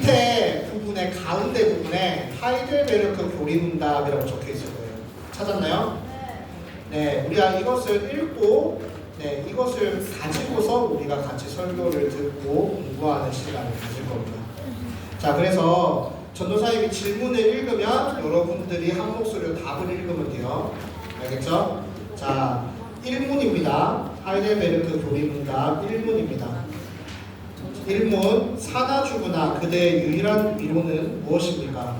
밑에 부분에 가운데 부분에 하이델베르크 교리문답이라고 적혀 있을 거예요. 찾았나요? 네, 우리가 이것을 읽고 네, 이것을 가지고서 우리가 같이 설교를 듣고 공부하는 시간을 가질 겁니다. 자, 그래서 전도사님이 질문을 읽으면 여러분들이 한 목소리로 답을 읽으면 돼요. 알겠죠? 자, 1문입니다. 하이델베르크 교리문답 1문입니다. 1문, 사나주구나 그대의 유일한 위로는 무엇입니까?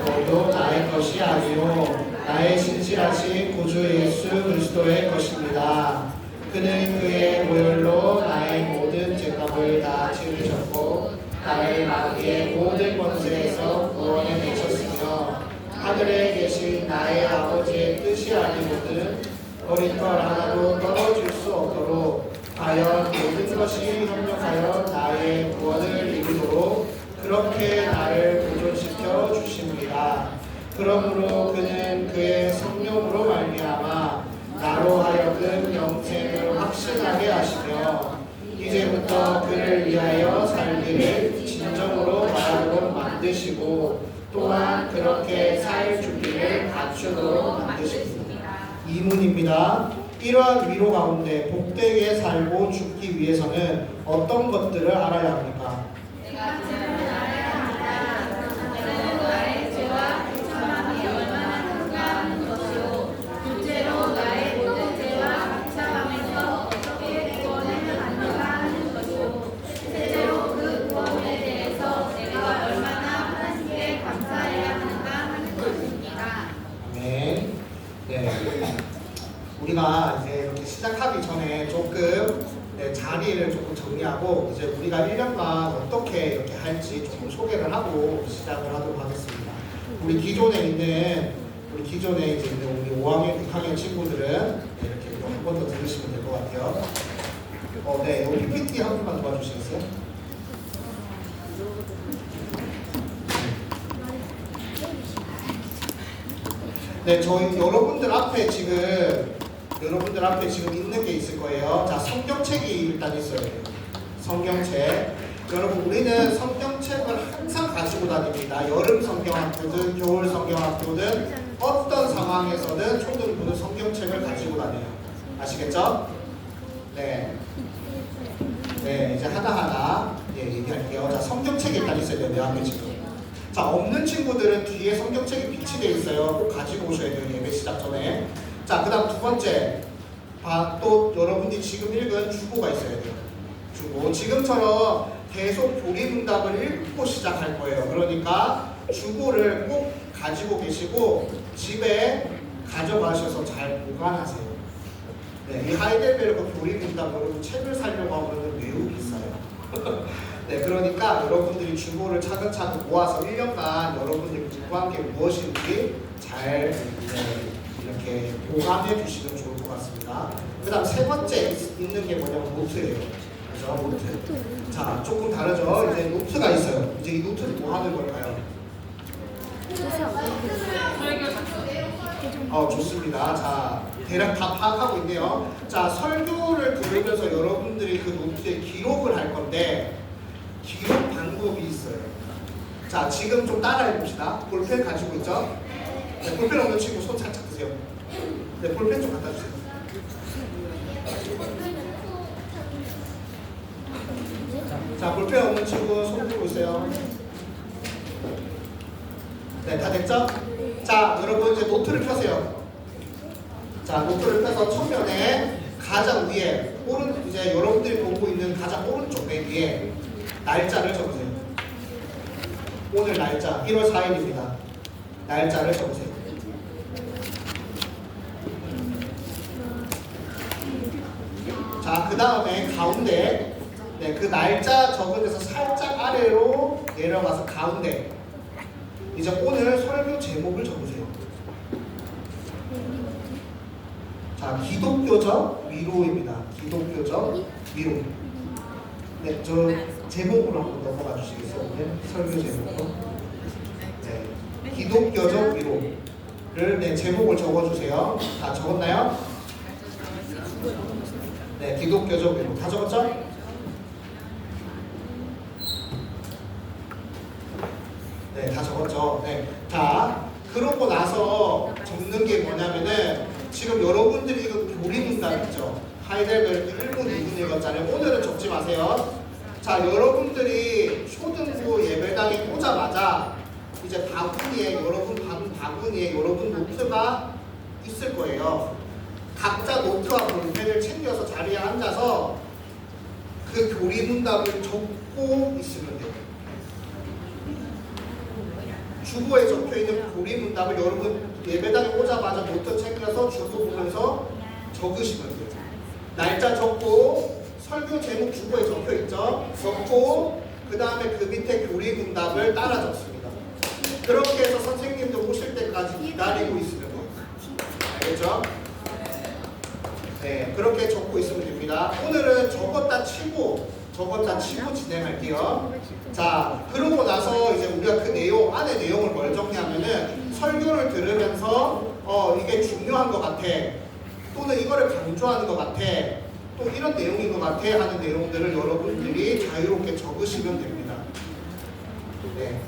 너도 나의 것이 아니요 나의 신실하신 구주 예수 그리스도의 것입니다. 그는 그의 보혈로 나의 모든 죄값을 다 치르셨고 나를 마귀의 모든 권세에서 구원해 내셨으며 하늘에 계신 나의 아버지의 뜻이 아니거든 어린 털 하나도 떨어질 수 없도록 과연 모든 것이 협력하여 나의 구원을 이루도록 그렇게 나를 보존시켜 주십니다. 그러므로 그는 그의 성령으로 말미암아 나로 하여금 영생을 확신하게 하시며 이제부터 그를 위하여 살기를 진정으로 말하도록 만드시고 또한 그렇게 살 준비를 갖추도록 만드십니다. 2문입니다. 이러한 위로 가운데 복되게 살고 죽기 위해서는 어떤 것들을 알아야 합니까? 내가 죄를 알아야 한다. 첫째로 나의 죄와 비참함이 얼마나 큰가 하는 것이요. 둘째로 나의 모든 죄와 비참함에서 어떻게 구원을 받는가 하는 것이요. 셋째로 그 구원에 대해서 내가 얼마나 하나님께 감사해야 하는가 하는 것입니다. 네. 네. 우리가 이제 이렇게 시작하기 전에 조금 자리를 조금 정리하고 이제 우리가 1년간 어떻게 이렇게 할지 조금 소개를 하고 시작을 하도록 하겠습니다. 우리 기존에 이제 있는 우리 5학년, 6학년 친구들은 이렇게 한 번 더 들으시면 될 것 같아요. 네, 여기 PPT 한 번만 도와주시겠어요? 네, 저희 여러분들 앞에 지금 있는 게 있을 거예요. 자, 성경책이 일단 있어야 돼요. 성경책. 여러분, 우리는 성경책을 항상 가지고 다닙니다. 여름 성경학교든 겨울 성경학교든 어떤 상황에서든 초등부는 성경책을 가지고 다녀요. 아시겠죠? 네. 네, 이제 하나하나 얘기할게요. 자, 성경책이 일단 있어야 돼요. 내 앞에 지금. 자, 없는 친구들은 뒤에 성경책이 비치되어 있어요. 꼭 가지고 오셔야 돼요. 예배 시작 전에. 자, 그 다음 두 번째. 또 여러분이 지금 읽은 주보가 있어야 돼요. 주보. 지금처럼 계속 교리문답을 읽고 시작할 거예요. 그러니까 주보를 꼭 가지고 계시고 집에 가져가셔서 잘 보관하세요. 네, 이 하이델베르크 교리문답 여러분 책을 사려고 하면 매우 비싸요. 네, 그러니까 여러분들이 주보를 차근차근 모아서 1년간 여러분들이 공부한 게 무엇인지 잘 이렇게 보관해 주시면 좋을 것 같습니다. 그 다음 세 번째 있는 게 뭐냐면 노트예요. 그죠? 노트. 자, 조금 다르죠? 이제 노트가 있어요. 이제 이 노트는 뭐 하는 걸까요? 좋습니다. 자, 대략 다 파악하고 있네요. 자, 설교를 들으면서 여러분들이 그 노트에 기록을 할 건데 기록 방법이 있어요. 자, 지금 좀 따라해 봅시다. 볼펜 가지고 있죠? 네, 볼펜 없는 친구 손 살짝 드세요. 네, 볼펜 좀 갖다 주세요. 자, 볼펜 없는 친구 손 들고 있어요. 네, 다 됐죠? 자, 여러분 이제 노트를 펴세요. 자, 노트를 펴서 첫면에 가장 위에 이제 여러분들이 보고 있는 가장 오른쪽 맨 위에 날짜를 적으세요. 오늘 날짜 1월 4일입니다. 날짜를 적으세요. 자, 그 다음에 가운데 그 날짜 적은 데서 살짝 아래로 내려가서 가운데 이제 오늘 설교 제목을 적으세요. 자, 기독교적 위로입니다. 기독교적 위로. 네, 저 제목으로 한번 넘어가 주시겠어요? 오늘 설교 제목으로. 네, 기독교적 위로를 제목을 적어주세요. 다 적었나요? 네, 기독교적 위로 다 적었죠? 네, 다 적었죠. 네. 자, 그러고 나서 적는 게 뭐냐면은 지금 여러분들이 이거 교리 문답 있죠. 하이델베르크 1분, 2분 읽었잖아요. 오늘은 적지 마세요. 자, 여러분들이 초등부 예배당에 오자마자 이제 바구니에 여러분 노트가 있을 거예요. 각자 노트와 볼펜을 챙겨서 자리에 앉아서 그 교리 문답을 적고 있으면 돼요. 주보에 적혀 있는 교리 문답을 여러분 예배당에 오자마자 노트 챙겨서 주보 보면서 적으시면 돼요. 날짜 적고 설교 제목 주보에 적혀 있죠. 적고 그 다음에 그 밑에 교리 문답을 따라 적습니다. 그렇게 해서 선생님들 오실 때까지 기다리고 있으면 돼요. 알겠죠? 네, 그렇게 적고 있으면 됩니다. 오늘은 적었다 치고 진행할게요. 자, 그러고 나서 이제 우리가 그 내용, 안에 내용을 뭘 적냐면은 설교를 들으면서 이게 중요한 것 같아. 또는 이거를 강조하는 것 같아. 또 이런 내용인 것 같아 하는 내용들을 여러분들이 자유롭게 적으시면 됩니다. 네.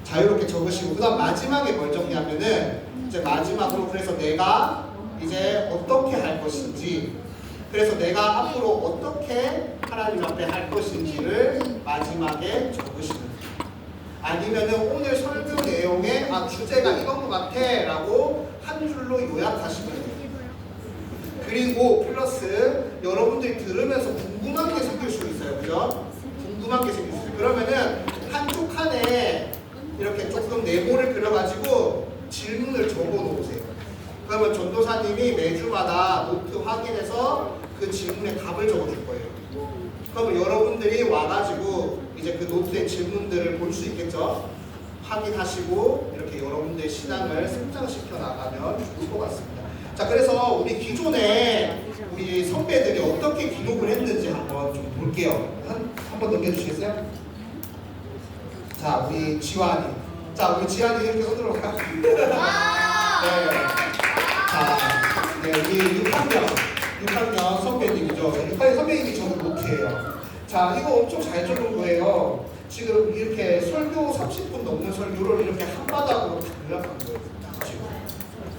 자유롭게 적으시고, 그 다음 마지막에 뭘 적냐면은 이제 마지막으로 그래서 내가 이제 어떻게 할 것인지, 그래서 내가 앞으로 어떻게 하나님 앞에 할 것인지를 마지막에 적으시면 돼요. 아니면은 오늘 설교 내용의 주제가 이건 것 같아 라고 한 줄로 요약하시면 돼요. 그리고 플러스 여러분들이 들으면서 궁금한 게 생길 수 있어요. 그죠? 궁금한 게 생길 수 있어요. 그러면은 한쪽 칸에 이렇게 조금 네모를 그려가지고 질문을 적어 놓으세요. 그러면 전도사님이 매주마다 노트 확인해서 그 질문에 답을 적어줄 거예요. 그러면 여러분들이 와가지고 이제 그 노트의 질문들을 볼 수 있겠죠? 확인하시고 이렇게 여러분들의 신앙을 성장시켜 나가면 좋을 것 같습니다. 자, 그래서 우리 기존에 우리 선배들이 어떻게 기록을 했는지 한번 좀 볼게요. 한번 넘겨주시겠어요? 자, 우리 지환이. 자, 우리 지환이 이렇게 손들어 가. 네. 자, 네, 우리 6학년 선배님이죠. 6학년 선배님이 적은 노트예요. 자, 이거 엄청 잘 적은 거예요. 지금 이렇게 설교 30분 넘는 설교를 이렇게 한 바닥으로 다 요약한 거예요.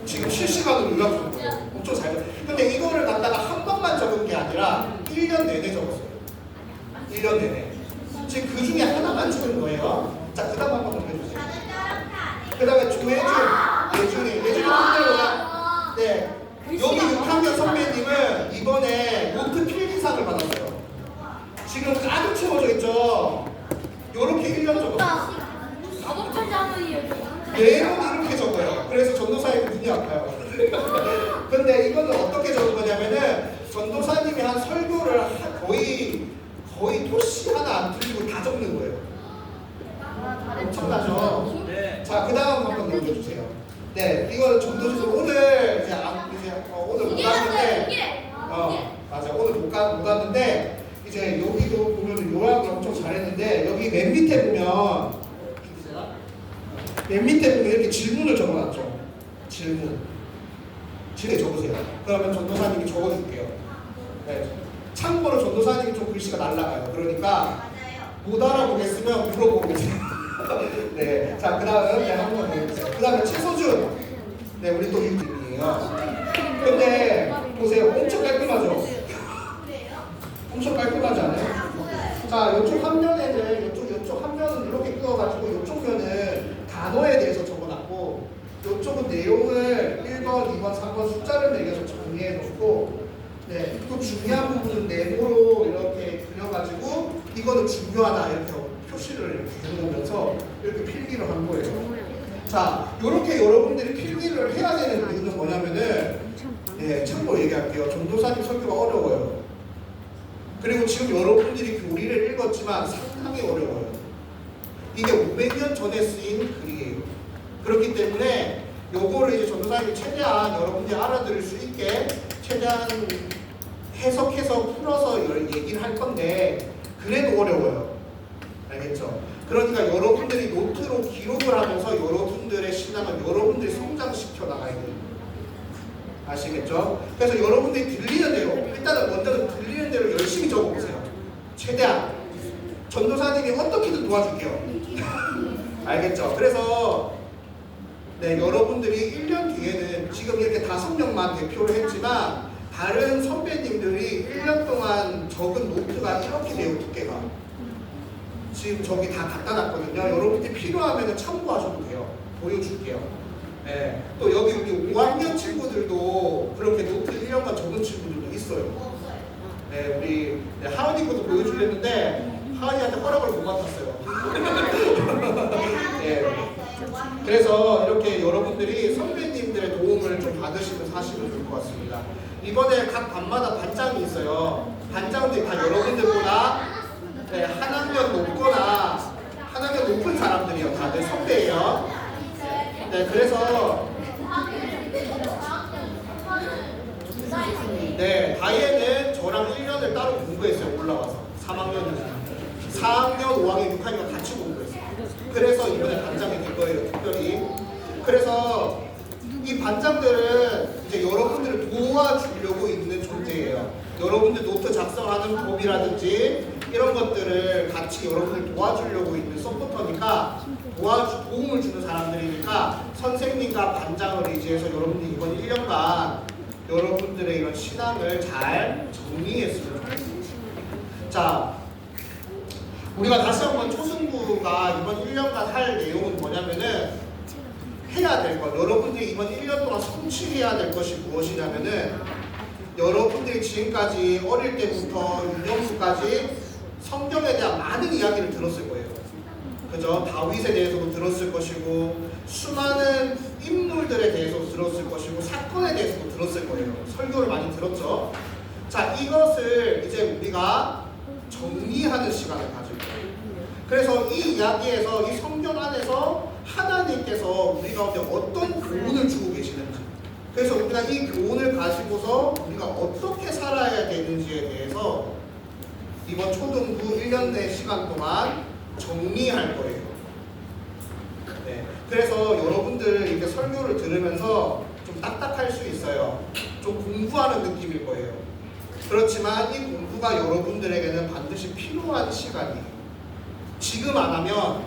지금 실시간으로 요약한 거예요. 엄청 잘 적어요. 근데 이거를 갖다가 한 번만 적은 게 아니라 1년 내내 적었어요. 1년 내내. 지금 그 중에 하나만 적은 거예요. 자, 그 다음 한번 넘겨주세요. 그 다음에 예준이 손들어요. 네. 여기 6학년 선배님은 이번에 노트 필기상을 받았어요. 지금 가득 채워져 있죠? 요렇게 1년 적었어요. 매번 이렇게 적어요. 그래서 전도사님이 눈이 아파요. 근데 이거는 어떻게 적은 거냐면은 전도사님이 한 설교를 거의 토시 하나 안 틀리고 다 적는 거예요. 엄청나죠? 네. 자, 그 다음 한번 넘겨주세요. 네, 이거는 전도사 오늘 오늘 못 왔는데 맞아, 오늘 못 왔는데 이제 여기도 보면 요약을 엄청 잘했는데 여기 맨 밑에 보면 이렇게 질문을 적어놨죠. 질문 적으세요. 그러면 전도사님이 적어줄게요. 네. 참고로 전도사님이 좀 글씨가 날라가요. 그러니까 못 알아보겠으면 물어보고 계세요. 네, 자, 그 다음 한번 더 해주세요. 그 다음에 최소준. 네, 우리 또 6등이에요. 근데 보세요, 엄청 깔끔하죠? 엄청 깔끔하지 않아요? 자, 이쪽 한 면에는 이쪽 한 면은 이렇게 끄어가지고 이쪽 면은 단어에 대해서 적어놨고 이쪽은 내용을 1번, 2번, 3번 숫자를 매겨서 정리해 놓고 네, 또 중요한 부분은 네모로 이렇게 그려가지고 이거는 중요하다 이렇게 표시를 이렇게 해놓으면서 이렇게 필기를 한 거예요. 자, 이렇게 여러분들이 필기를 해야 되는 이유는 뭐냐면은 네, 참고로 얘기할게요. 전도사님 설교가 어려워요. 그리고 지금 여러분들이 교리를 읽었지만 상당히 어려워요. 이게 500년 전에 쓰인 글이에요. 그렇기 때문에 요거를 이제 전도사님이 최대한 여러분들이 알아들을 수 있게 최대한 해석해서 풀어서 얘기를 할 건데 그래도 어려워요. 알겠죠? 그러니까 여러분들이 노트로 기록을 하면서 여러분들의 신앙을 여러분들이 성장시켜 나가야 돼요. 아시겠죠? 그래서 여러분들이 들리는 대로 일단은 먼저 들리는 대로 열심히 적어보세요. 최대한 전도사님이 어떻게든 도와줄게요. 알겠죠? 그래서 네, 여러분들이 1년 뒤에는 지금 이렇게 5명만 대표를 했지만 다른 선배님들이 1년 동안 적은 노트가 이렇게 돼요, 두께가. 지금 저기 다 갖다 놨거든요. 여러분들이 필요하면 참고하셔도 돼요. 보여줄게요. 네. 또 여기 우리 5학년 친구들도 그렇게 노트 1년간 적은 친구들도 있어요. 네, 우리 하은이 것도 보여주려는데 하은이한테 허락을 못 받았어요. 네. 그래서 이렇게 여러분들이 선배님들의 도움을 좀 받으시면서 하시면 좋을 것 같습니다. 이번에 각 반마다 반장이 있어요. 반장들이 다 여러분들보다 네, 한 학년 높거나 한 학년 높은 사람들이요. 다들 선배예요. 네, 그래서 네, 다이애는 저랑 1년을 따로 공부했어요. 올라와서 3학년이나 4학년, 5학년, 6학년 같이 공부했어요. 그래서 이번에 반장이 된 거예요. 특별히. 그래서 이 반장들은 이제 여러분들을 도와주려고 있는 존재예요. 여러분들 노트 작성하는 법이라든지 이런 것들을 같이 여러분들 도와주려고 있는 서포터니까 도움을 주는 사람들이니까 선생님과 반장을 의지해서 여러분들이 이번 1년간 여러분들의 이런 신앙을 잘 정리했으면 좋겠습니다. 자, 우리가 다시 한번 초승부가 이번 1년간 할 내용은 뭐냐면은 해야 될 것, 여러분들이 이번 1년 동안 성취해야 될 것이 무엇이냐면은 여러분들이 지금까지 어릴 때부터 유년부까지 성경에 대한 많은 이야기를 들었을 거예요. 그죠? 다윗에 대해서도 들었을 것이고 수많은 인물들에 대해서도 들었을 것이고 사건에 대해서도 들었을 거예요. 설교를 많이 들었죠. 자, 이것을 이제 우리가 정리하는 시간을 가질 거예요. 그래서 이 이야기에서 이 성경 안에서 하나님께서 우리 가운데 어떤 교훈을 주고 계시는지, 그래서 우리가 이 교훈을 가지고서 우리가 어떻게 살아야 되는지에 대해서 이번 초등부 1년 내 시간 동안 정리할 거예요. 네. 그래서 여러분들 이렇게 설교를 들으면서 좀 딱딱할 수 있어요. 좀 공부하는 느낌일 거예요. 그렇지만 이 공부가 여러분들에게는 반드시 필요한 시간이에요. 지금 안 하면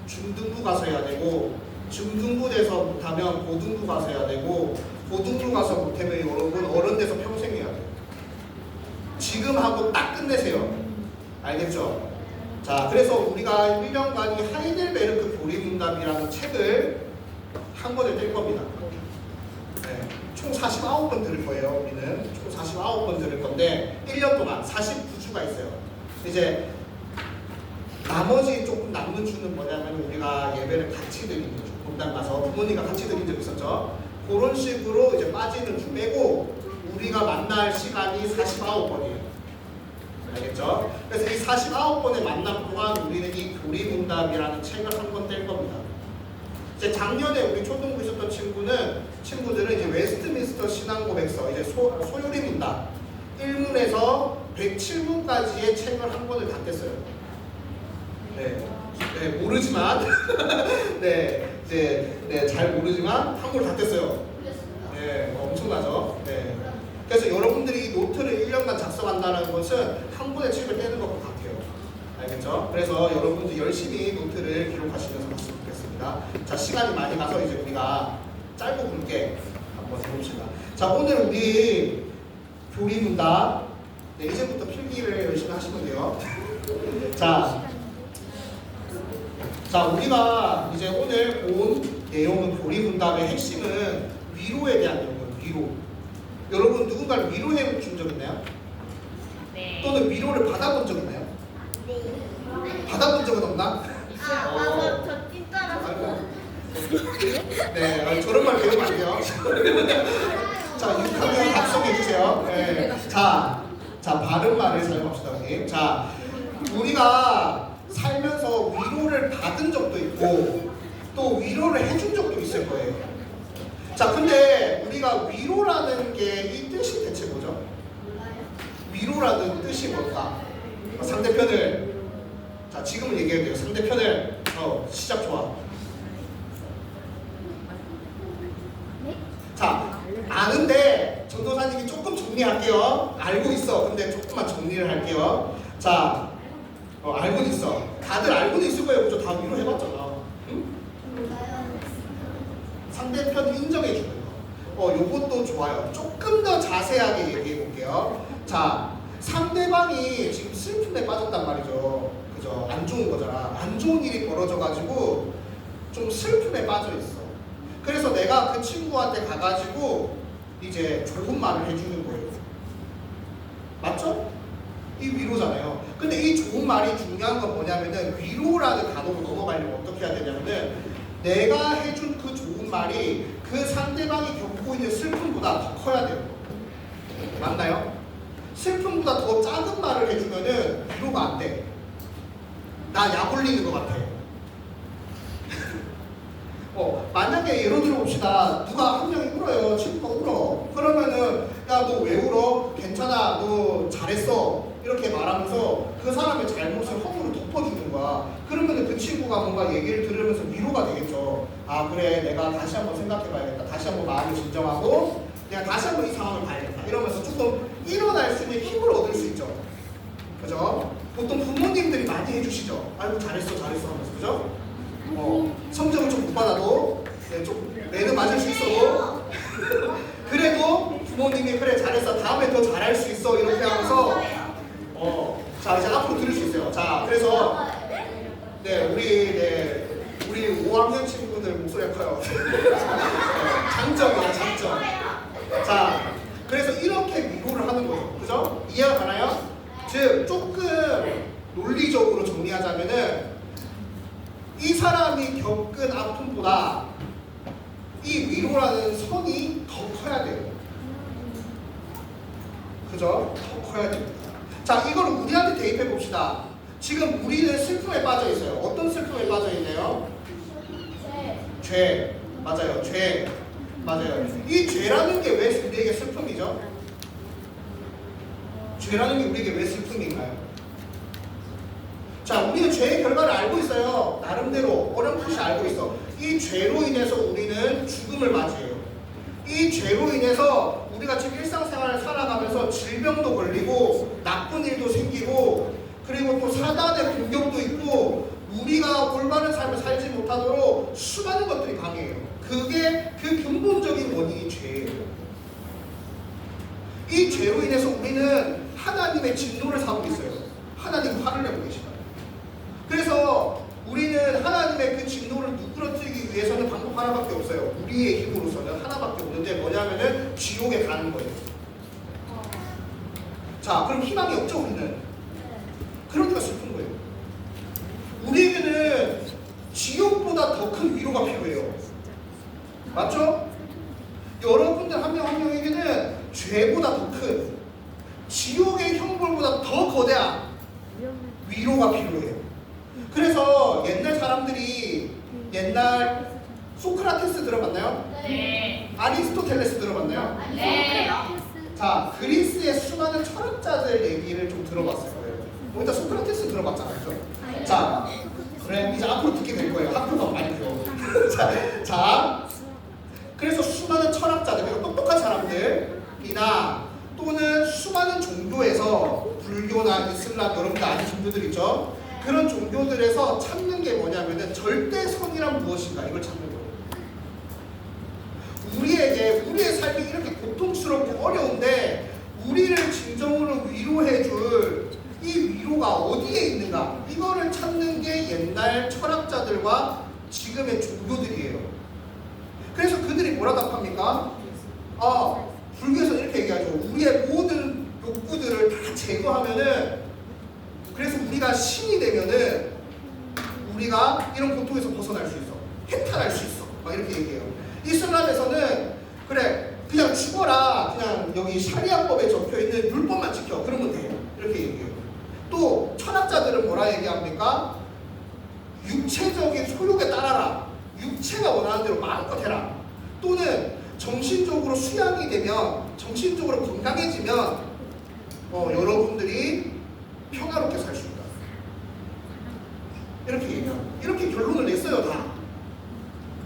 중등부 가서 해야 되고, 중등부 돼서 못하면 고등부 가서 해야 되고, 고등부 가서 못하면 여러분 어른 돼서 평생 해야 돼요. 지금 하고 딱 끝내세요. 알겠죠? 자, 그래서 우리가 1년간 이 하이델베르크 교리문답이라는 책을 한 권을 뗄 겁니다. 네, 총 49권 들을 거예요. 우리는 총 49권 들을 건데 1년 동안 49주가 있어요. 이제 나머지 조금 남는 주는 뭐냐면 우리가 예배를 같이 드리는 주, 본당 가서 부모님과 같이 드린 적 있었죠. 그런 식으로 이제 빠지는 주 빼고 우리가 만날 시간이 49번이에요. 알겠죠? 그래서 이 49번의 만남 동안 우리는 이 교리문답이라는 책을 한 권 뗄 겁니다. 이제 작년에 우리 초등부 있었던 친구들은 이제 웨스트민스터 신앙고백서, 이제 소요리 문답 1문에서 107문까지의 책을 한 권을 다 뗐어요. 네, 모르지만, 잘 모르지만 한 권을 다 뗐어요. 네, 엄청나죠? 네. 그래서 여러분들이 이 노트를 1년간 작성한다는 것은 한 권의 책을 떼는 것과 같아요. 알겠죠? 그래서 여러분들 열심히 노트를 기록하시면서 갔으면 좋겠습니다. 자, 시간이 많이 가서 이제 우리가 짧고 굵게 한번 해봅시다. 자, 오늘 우리 교리문답, 네, 이제부터 필기를 열심히 하시면 돼요. 자, 우리가 이제 오늘 본 내용은 교리문답의 핵심은 위로에 대한 내용이에요. 위로. 여러분 누군가를 위로해 준 적 있나요? 네. 또는 위로를 받아본 적 있나요? 네. 받아본 적은 없나? 맞아. 저 찐따라서. 네, 저런 말 배우면 안 돼요. 자, 6학년 합성해 주세요. 네. 자, 바른 말을 사용합시다, 우리. 자, 우리가 살면서 위로를 받은 적도 있고 또 위로를 해준 적도 있을 거예요. 자, 근데 우리가 위로라는 게 이 뜻이 대체 뭐죠? 위로라는 뜻이 뭘까? 상대편을, 자, 지금은 얘기해도 돼요. 상대편을, 시작 좋아. 자, 아는데 전도사님이 조금 정리할게요. 알고 있어. 근데 조금만 정리를 할게요. 자, 알고는 있어. 다들 알고는 있을 거예요. 그죠? 다 위로해봤잖아. 응? 상대편 인정해 주는 거. 요것도 좋아요. 조금 더 자세하게 얘기해 볼게요. 자, 상대방이 지금 슬픔에 빠졌단 말이죠. 그죠? 안 좋은 거잖아. 안 좋은 일이 벌어져가지고 좀 슬픔에 빠져 있어. 그래서 내가 그 친구한테 가가지고 이제 좋은 말을 해주는 거예요. 맞죠? 이 위로잖아요. 근데 이 좋은 말이 중요한 건 뭐냐면은 위로라는 단어로 넘어가려면 어떻게 해야 되냐면은 내가 해준 그 좋은 말이 그 상대방이 겪고 있는 슬픔보다 더 커야 돼요. 맞나요? 슬픔보다 더 작은 말을 해주면은 위로가 안 돼. 나 약 올리는 것 같아. 만약에 예를 들어 봅시다. 누가 한 명이 울어요. 친구가 울어. 그러면은 야, 너 왜 울어? 괜찮아. 너 잘했어. 이렇게 말하면서 그 사람의 잘못을 허물을 덮어주는 거야. 그러면은 그 친구가 뭔가 얘기를 들으면서 위로가 되겠죠. 아, 그래. 내가 다시 한번 생각해 봐야겠다. 다시 한번 마음을 진정하고 내가 다시 한번 이 상황을 봐야겠다. 이러면서 조금 일어날 수 있는 힘을 얻을 수 있죠. 그죠? 보통 부모님들이 많이 해주시죠. 아이고, 잘했어 하면서. 그죠? 성적을 좀 못 받아도 좀 매는 맞을 수 있어도 그래도 부모님이 그래 잘했어 다음에 더 잘할 수 있어 이렇게 하면서 자 이제 앞으로 들을 수 있어요. 자 그래서 우리 5학년 친구들 목소리가 커요. 장점이야 장점. 자 그래서 이렇게 위로를 하는 거죠. 그죠? 이해가 가나요? 즉 조금 논리적으로 정리하자면은 이 사람이 겪은 아픔보다 이 위로라는 선이 더 커야 돼요. 그죠? 더 커야 됩니다. 자, 이걸 우리한테 대입해 봅시다. 지금 우리는 슬픔에 빠져 있어요. 어떤 슬픔에 빠져 있네요? 죄. 맞아요. 죄. 맞아요. 이 죄라는 게 왜 우리에게 슬픔이죠? 죄라는 게 우리에게 왜 슬픔인가요? 자, 우리는 죄의 결과를 알고 있어요. 나름대로 어렴풋이 알고 있어. 이 죄로 인해서 우리는 죽음을 맞이해요. 이 죄로 인해서 우리가 지금 일상생활을 살아가면서 질병도 걸리고 나쁜 일도 생기고 그리고 또 사단의 공격도 있고 우리가 올바른 삶을 살지 못하도록 수많은 것들이 방해해요. 그게 그 근본적인 원인이 죄예요. 이 죄로 인해서 우리는 하나님의 진노를 사고 있어요. 하나님 화를 내고 계시다. 그래서 우리는 하나님의 그 진노를 누그러뜨리기 위해서는 방법 하나밖에 없어요. 우리의 힘으로서는 하나밖에 없는데 뭐냐면은 지옥에 가는 거예요. 자, 그럼 희망이 없죠, 우리는? 그러니까 슬픈 거예요. 우리에게는 지옥보다 더 큰 위로가 필요해요. 맞죠? 여러분들 한 명 한 명에게는 죄보다 더 큰 지옥의 형벌보다 더 거대한 위로가 필요해요. 그래서 옛날 사람들이 옛날 소크라테스 들어봤나요? 네. 아리스토텔레스 들어봤나요? 네. 자, 그리스의 수많은 철학자들 얘기를 좀 들어봤을 거예요. 일단 소크라테스 들어봤잖아요. 그죠? 자, 그래 이제 앞으로 듣게 될 거예요. 학교가 많이 배워. 자, 그래서 수많은 철학자들, 그리고 똑똑한 사람들이나 또는 수많은 종교에서 불교나 이슬람 여러분들 아는 종교들 있죠? 그런 종교들에서 찾는 게 뭐냐면은 절대선이란 무엇인가 이걸 찾는 거예요. 우리의 삶이 이렇게 고통스럽고 어려운데 우리를 진정으로 위로해줄 이 위로가 어디에 있는가 이거를 찾는 게 옛날 철학자들과 지금의 종교들이에요. 그래서 그들이 뭐라 답합니까? 불교에서는 이렇게 얘기하죠. 우리의 모든 욕구들을 다 제거하면은 그래서 우리가 신이 되면은 우리가 이런 고통에서 벗어날 수 있어. 해탈할 수 있어. 막 이렇게 얘기해요. 이슬람에서는 그래 그냥 죽어라. 그냥 여기 샤리아법에 적혀있는 율법만 지켜. 그러면 돼요. 이렇게 얘기해요. 또 철학자들은 뭐라 얘기합니까? 육체적인 소욕에 따라라. 육체가 원하는 대로 마음껏 해라. 또는 정신적으로 수양이 되면 정신적으로 건강해지면 여러분들이 평화롭게 살 수 있다. 이렇게 얘기해요. 이렇게 결론을 냈어요 다.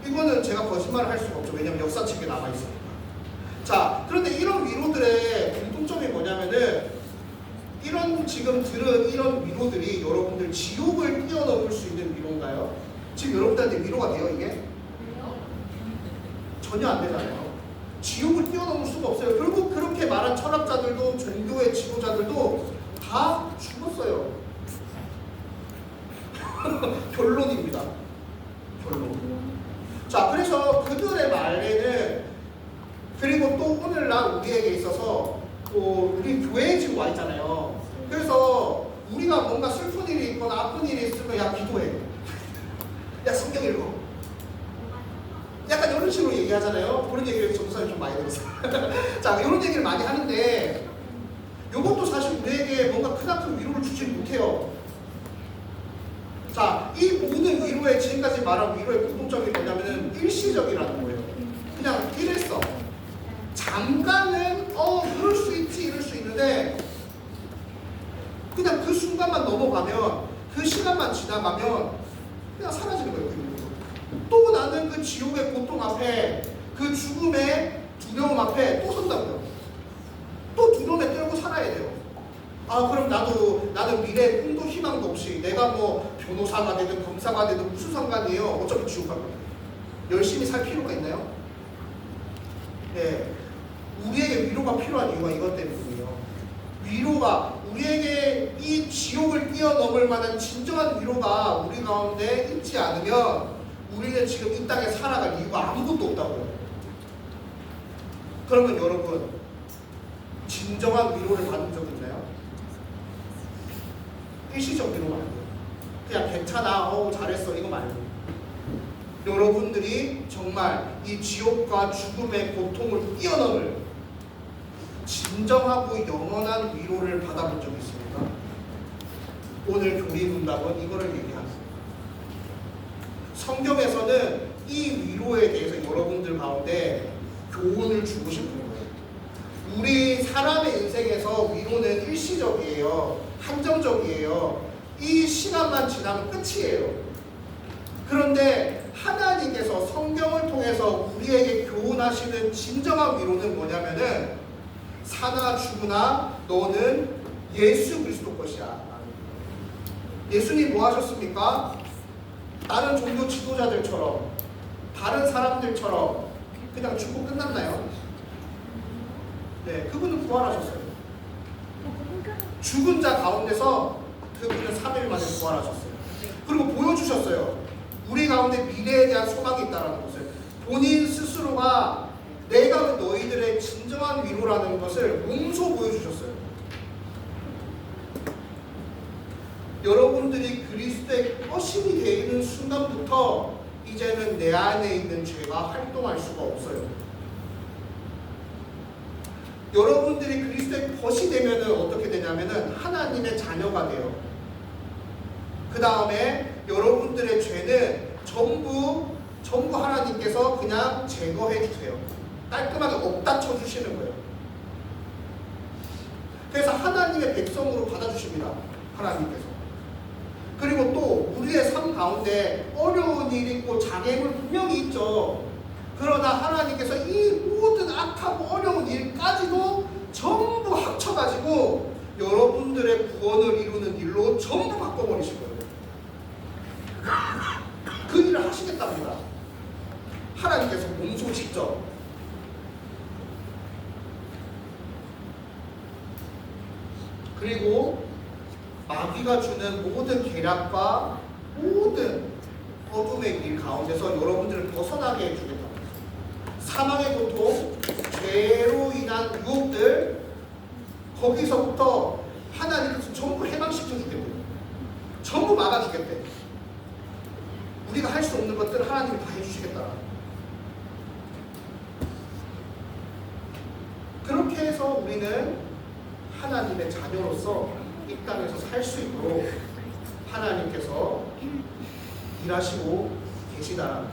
이거는 제가 거짓말을 할 수가 없죠. 왜냐하면 역사책에 남아있으니까. 자, 그런데 이런 위로들의 공통점이 뭐냐면은 이런 지금 들은 이런 위로들이 여러분들 지옥을 뛰어넘을 수 있는 위로인가요? 지금 여러분들한테 위로가 돼요 이게? 전혀 안 되잖아요. 지옥을 뛰어넘을 수가 없어요. 결국 그렇게 말한 철학자들도 종교의 지도자들도 다 죽었어요. 결론입니다. 결론. 자, 그래서 그들의 말에는, 그리고 또 오늘날 우리에게 있어서 또 우리 교회에 지금 와 있잖아요. 그래서 우리가 뭔가 슬픈 일이 있거나 아픈 일이 있으면 야 기도해, 야 성경 읽어, 약간 이런 식으로 얘기하잖아요. 그런 얘기를 전도사님 좀 많이 들었어요. 자, 이런 얘기를 많이 하는데 이것도 사실 우리에게 뭔가 크나큰 위로를 주지 못해요. 자, 이 모든 위로의, 지금까지 말한 위로의 공통점이 뭐냐면은 일시적이라는 거예요. 그냥 이랬어. 잠깐은 그럴 수 있지, 이럴 수 있는데 그냥 그 순간만 넘어가면, 그 시간만 지나가면 그냥 사라지는 거예요. 그 위로가. 또 나는 그 지옥의 고통 앞에, 그 죽음의 두려움 앞에 또 선다고요. 또 두려움에 떨고 살아야 돼요. 아, 그럼 나는 미래에 꿈도 희망도 없이 내가 뭐 변호사가 되든 검사가 되든 무슨 상관이에요. 어차피 지옥 갈 거예요. 열심히 살 필요가 있나요? 네. 우리에게 위로가 필요한 이유가 이것 때문이에요. 위로가, 우리에게 이 지옥을 뛰어넘을 만한 진정한 위로가 우리 가운데 있지 않으면 우리는 지금 이 땅에 살아갈 이유가 아무것도 없다고요. 그러면 여러분, 진정한 위로를 받은 적 있나요? 일시적 위로 말고, 그냥 괜찮아, 잘했어, 이거 말고, 여러분들이 정말 이 지옥과 죽음의 고통을 뛰어넘을 진정하고 영원한 위로를 받아본 적이 있습니까? 오늘 교리문답은 이거를 얘기합니다. 성경에서는 이 위로에 대해서 여러분들 가운데 교훈을 주고 싶은 거예요. 우리 사람의 인생에서 위로는 일시적이에요. 한정적이에요. 이 시간만 지나면 끝이에요. 그런데 하나님께서 성경을 통해서 우리에게 교훈하시는 진정한 위로는 뭐냐면은, 사나 죽으나 너는 예수 그리스도 것이야. 예수님 뭐 하셨습니까? 다른 종교 지도자들처럼, 다른 사람들처럼 그냥 죽고 끝났나요? 네, 그분은 부활하셨어요. 죽은 자 가운데서 그분은 3일 만에 부활하셨어요. 그리고 보여주셨어요. 우리 가운데 미래에 대한 소망이 있다는 것을. 본인 스스로가 내가 너희들의 진정한 위로라는 것을 몸소 보여주셨어요. 여러분들이 그리스도의 것이 되는 순간부터 이제는 내 안에 있는 죄가 활동할 수가 없어요. 여러분들이 그리스도의 것이 되면은 어떻게 되냐면은 하나님의 자녀가 돼요. 그 다음에 여러분들의 죄는 전부 하나님께서 그냥 제거해 주세요. 깔끔하게 없다 쳐주시는 거예요. 그래서 하나님의 백성으로 받아주십니다. 하나님께서. 그리고 또 우리의 삶 가운데 어려운 일이 있고 장애물 분명히 있죠. 그러나 하나님께서 이 모든 악하고 어려운 일까지도 전부 합쳐가지고 여러분들의 구원을 이루는 일로 전부 바꿔버리신 거예요. 그 일을 하시겠답니다. 하나님께서 몸소 직접. 그리고 마귀가 주는 모든 계략과 모든 어둠의 길 가운데서 여러분들을 벗어나게 해주겠다. 사망의 고통, 죄로 인한 유혹들, 거기서부터 하나님께서 전부 해방시켜주겠대요. 전부 막아주겠대. 우리가 할 수 없는 것들을 하나님이 다 해주시겠다. 그렇게 해서 우리는 하나님의 자녀로서 이 땅에서 살 수 있도록 하나님께서 일하시고 계시다.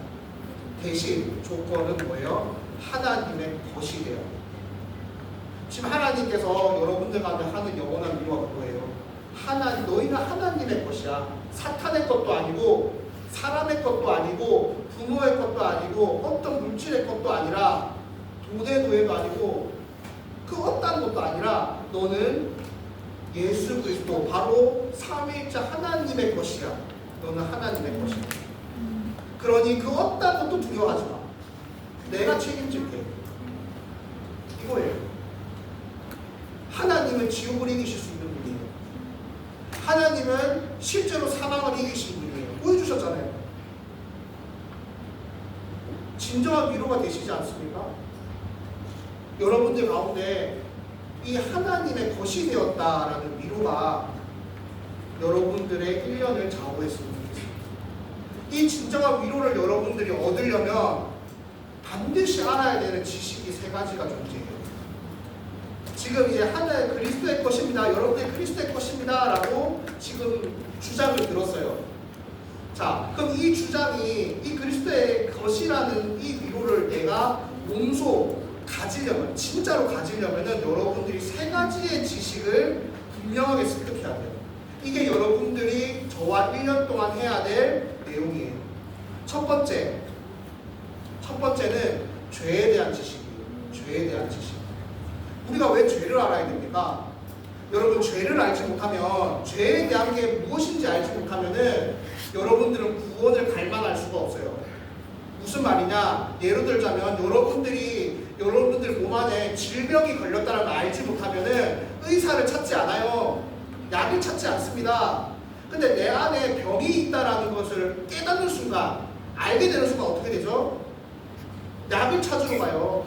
대신 조건은 뭐예요? 하나님의 것이 돼요. 지금 하나님께서 여러분들 가운데 하는 영원한 위로가 그거예요. 너희는 하나님의 것이야. 사탄의 것도 아니고 사람의 것도 아니고 부모의 것도 아니고 어떤 물질의 것도 아니라 돈의 노예도 아니고 그 어떤 것도 아니라 너는 예수 그리스도 바로 삼위일체 하나님의 것이야. 너는 하나님의 것이야. 그러니 그 어떤 것도 두려워하지 마. 내가 책임질게. 이거예요. 하나님은 지옥을 이기실 수 있는 분이에요. 하나님은 실제로 사망을 이기신 분이에요. 보여주셨잖아요. 진정한 위로가 되시지 않습니까? 여러분들 가운데 이 하나님의 것이 되었다라는 위로가 여러분들의 1년을 좌우했으면 좋겠습니다. 이 진정한 위로를 여러분들이 얻으려면 반드시 알아야 되는 지식이 세 가지가 존재해요. 지금 이제 하나의 그리스도의 것입니다. 여러분의 그리스도의 것입니다. 라고 지금 주장을 들었어요. 자, 그럼 이 주장이 이 그리스도의 것이라는 이 위로를 내가 몸소 가지려면, 진짜로 가지려면은 여러분들이 세 가지의 지식을 분명하게 습득해야 돼요. 이게 여러분들이 저와 1년 동안 해야 될 내용이에요. 첫 번째는 죄에 대한 지식이에요. 죄에 대한 지식. 우리가 왜 죄를 알아야 됩니까? 여러분, 죄를 알지 못하면, 죄에 대한 게 무엇인지 알지 못하면은 여러분들은 구원을 갈망할 수가 없어요. 무슨 말이냐? 예로 들자면 여러분들 몸 안에 질병이 걸렸다는 걸 알지 못하면은 의사를 찾지 않아요. 약을 찾지 않습니다. 근데 내 안에 병이 있다라는 것을 깨닫는 순간, 알게 되는 순간 어떻게 되죠? 약을 찾으러 가요.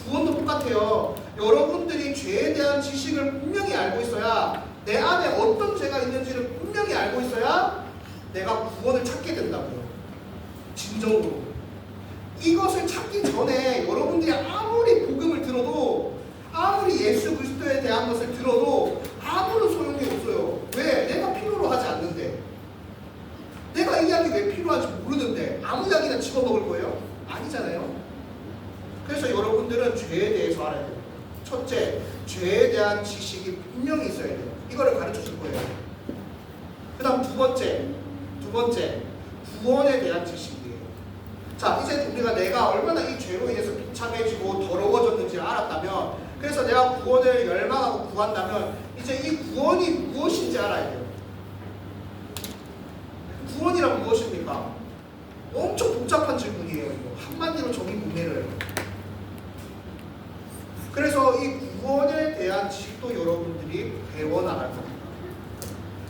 구원도 똑같아요. 여러분들이 죄에 대한 지식을 분명히 알고 있어야, 내 안에 어떤 죄가 있는지를 분명히 알고 있어야 내가 구원을 찾게 된다고요. 진정으로. 이것을 찾기 전에 여러분들이 아무리 복음을 들어도, 아무리 예수 그리스도에 대한 것을 들어도 아무런 소용이 없어요. 왜? 내가 필요로 하지 않는데. 내가 이 약이 왜 필요한지 모르는데 아무 약이나 집어먹을 거예요? 아니잖아요. 그래서 여러분들은 죄에 대해서 알아야 돼요. 첫째, 죄에 대한 지식이 분명히 있어야 돼요. 이거를 가르쳐 줄 거예요. 그 다음 두 번째, 구원에 대한 지식이에요. 자, 이제 우리가 내가 얼마나 이 죄로 인해서 비참해지고 더러워졌는지 알았다면, 그래서 내가 구원을 열망하고 구한다면, 이제 이 구원이 무엇인지 알아야 돼요. 구원이란 무엇입니까? 엄청 복잡한 질문이에요. 이거. 한마디로 정의 못 내려요. 그래서 이 구원에 대한 지식도 여러분들이 배워나갈 겁니다.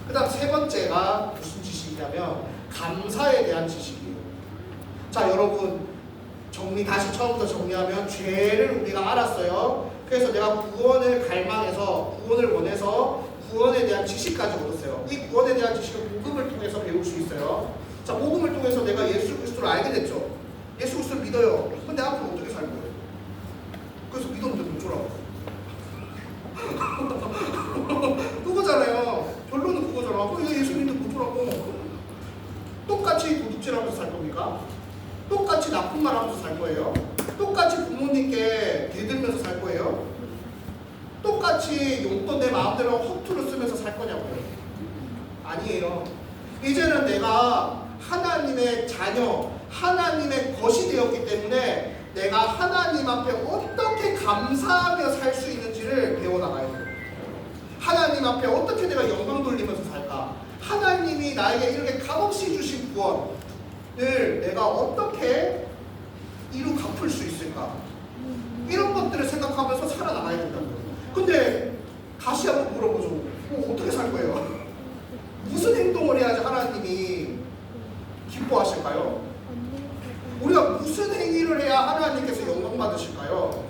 그 다음 세 번째가 무슨 지식이냐면 감사에 대한 지식이에요. 자, 여러분 다시 처음부터 정리하면, 죄를 우리가 알았어요. 그래서 내가 구원을 갈망해서, 구원을 원해서 구원에 대한 지식까지 얻었어요. 이 구원에 대한 지식을 복음을 통해서 배울 수 있어요. 자, 복음을 통해서 내가 예수 그리스도를 알게 됐죠. 예수 그리스도를 믿어요. 근데 앞으로 어떻게 살 거예요? 그래서 믿었는데 못 쫄아요. 그거잖아요. 결론은 그거잖아. 그럼 예수 믿는데 못 쫄아고 똑같이 도둑질하면서 살 겁니까? 똑같이 나쁜 말 하면서 살 거예요? 똑같이 부모님께 대들면서 살 거예요? 똑같이 용돈 내 마음대로 허투루 쓰면서 살 거냐고요? 아니에요. 이제는 내가 하나님의 자녀, 하나님의 것이 되었기 때문에 내가 하나님 앞에 어떻게 감사하며 살 수 있는지를 배워나가야 돼요. 하나님 앞에 어떻게 내가 영광 돌리면서 살까? 하나님이 나에게 이렇게 값없이 주신 구원을 내가 어떻게 이루 갚을 수 있을까? 이런 것들을 생각하면서 살아나가야 된다고요. 근데 다시 한번 물어보죠. 어떻게 살 거예요? 무슨 행동을 해야지 하나님이 기뻐하실까요? 우리가 무슨 행위를 해야 하나님께서 영광 받으실까요?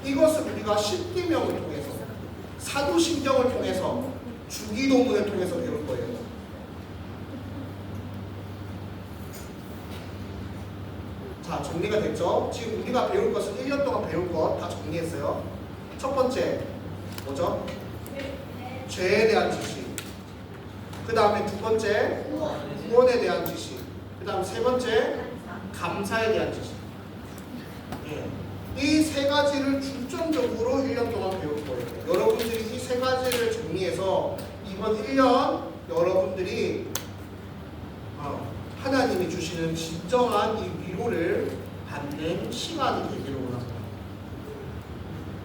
이것을 우리가 십계명을 통해서, 사도신경을 통해서, 주기도문을 통해서 배울 거예요. 자, 정리가 됐죠? 지금 우리가 배울 것은 1년 동안 배울 것 다 정리했어요. 첫 번째 뭐죠? 죄에 대한 지식. 그 다음에 두 번째 구원에 대한 지식. 그 다음 세 번째 감사에 대한 지식. 이 세 가지를 중점적으로 1년 동안 배울 거예요. 여러분들이 이 세 가지를 정리해서 이번 1년 여러분들이 하나님이 주시는 진정한 이 위로를 받는 시간이 되기를 원합니다.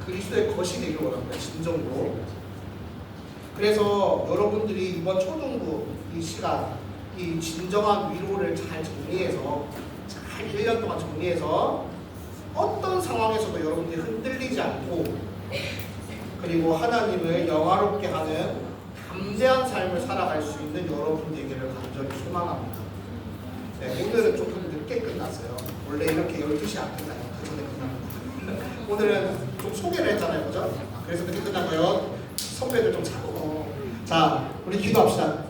그리스도의 것이 되기를 원합니다. 진정으로. 그래서 여러분들이 이번 초등부 이 시간, 이 진정한 위로를 잘 정리해서 잘 1년 동안 정리해서 어떤 상황에서도 여러분들이 흔들리지 않고 그리고 하나님을 영화롭게 하는 담대한 삶을 살아갈 수 있는 여러분 되기를 간절히 소망합니다. 네, 오늘은 조금 늦게 끝났어요. 원래 이렇게 12시 안 끝나요. 그 전에 끝납니다. 오늘은 좀 소개를 했잖아요. 그죠? 그래서 늦게 끝나고요. 선배들 좀 자고. 자, 우리 기도합시다.